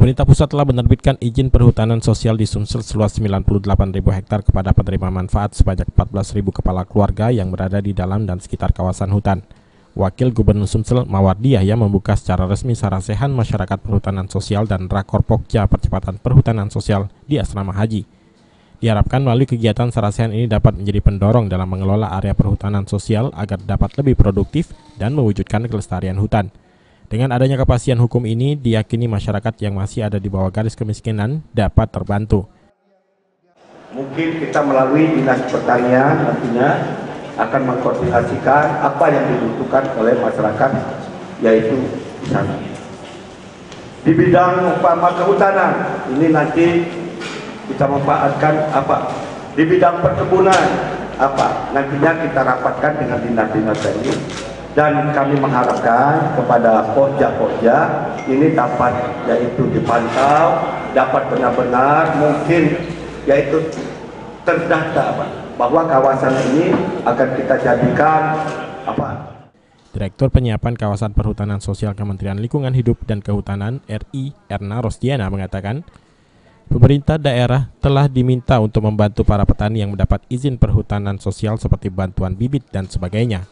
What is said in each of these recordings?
Pemerintah pusat telah menerbitkan izin perhutanan sosial di Sumsel seluas 98.000 hektar kepada penerima manfaat sebanyak 14.000 kepala keluarga yang berada di dalam dan sekitar kawasan hutan. Wakil Gubernur Sumsel, Mawardi Yahya, membuka secara resmi sarasehan masyarakat perhutanan sosial dan rakor Pokja percepatan perhutanan sosial di Asrama Haji. Diharapkan melalui kegiatan sarasehan ini dapat menjadi pendorong dalam mengelola area perhutanan sosial agar dapat lebih produktif dan mewujudkan kelestarian hutan. Dengan adanya kepastian hukum ini, diyakini masyarakat yang masih ada di bawah garis kemiskinan dapat terbantu. Mungkin kita melalui Dinas Pertanian nantinya akan mengkoordinasikan apa yang dibutuhkan oleh masyarakat, yaitu di sana. Di bidang umpama kehutanan, ini nanti kita memanfaatkan apa? Di bidang perkebunan, apa? Nantinya kita rapatkan dengan dinas-dinas ini. Dan kami mengharapkan kepada pokja-pokja ini dapat yaitu dipantau, dapat benar-benar mungkin yaitu terdata bahwa kawasan ini akan kita jadikan apa? Direktur Penyiapan Kawasan Perhutanan Sosial Kementerian Lingkungan Hidup dan Kehutanan RI, Erna Rosdiana, mengatakan pemerintah daerah telah diminta untuk membantu para petani yang mendapat izin perhutanan sosial seperti bantuan bibit dan sebagainya.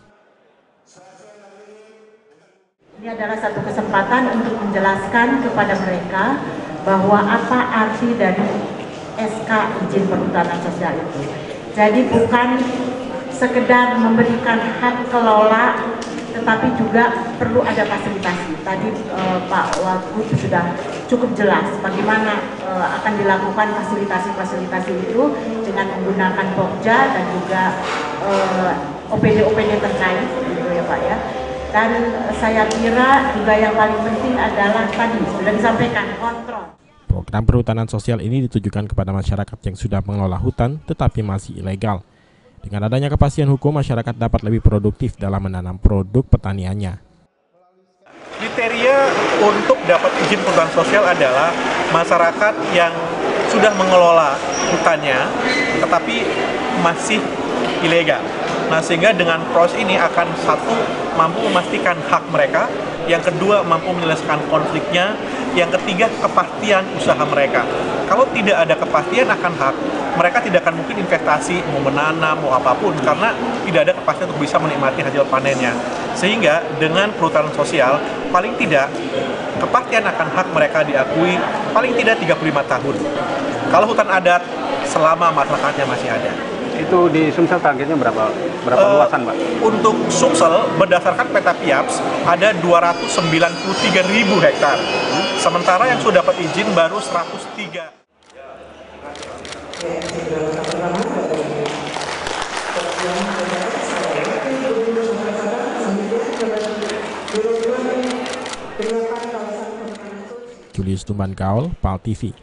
Ini adalah satu kesempatan untuk menjelaskan kepada mereka bahwa apa arti dari SK izin perhutanan sosial itu. Jadi bukan sekedar memberikan hak kelola, tetapi juga perlu ada fasilitasi. Tadi Pak Wagub sudah cukup jelas bagaimana akan dilakukan fasilitasi-fasilitasi itu dengan menggunakan Pokja dan juga OPD-OPD terkait, gitu ya Pak ya. Dan saya kira juga yang paling penting adalah tadi sudah disampaikan kontrol. Program perhutanan sosial ini ditujukan kepada masyarakat yang sudah mengelola hutan tetapi masih ilegal. Dengan adanya kepastian hukum, masyarakat dapat lebih produktif dalam menanam produk pertaniannya. Kriteria untuk dapat izin perhutanan sosial adalah masyarakat yang sudah mengelola hutannya tetapi masih ilegal. Nah, sehingga dengan proses ini akan satu, mampu memastikan hak mereka, yang kedua mampu menyelesaikan konfliknya, yang ketiga kepastian usaha mereka. Kalau tidak ada kepastian akan hak, mereka tidak akan mungkin investasi, mau menanam, mau apapun, karena tidak ada kepastian untuk bisa menikmati hasil panennya. Sehingga dengan perhutanan sosial, paling tidak kepastian akan hak mereka diakui paling tidak 35 tahun. Kalau hutan adat, selama masyarakatnya masih ada. Itu di Sumsel targetnya berapa luasan, Pak? Untuk Sumsel, berdasarkan peta PIAPS, ada 293.000 hektar. Sementara yang sudah dapat izin baru 103. Julius Tumban Kaul, PAL TV.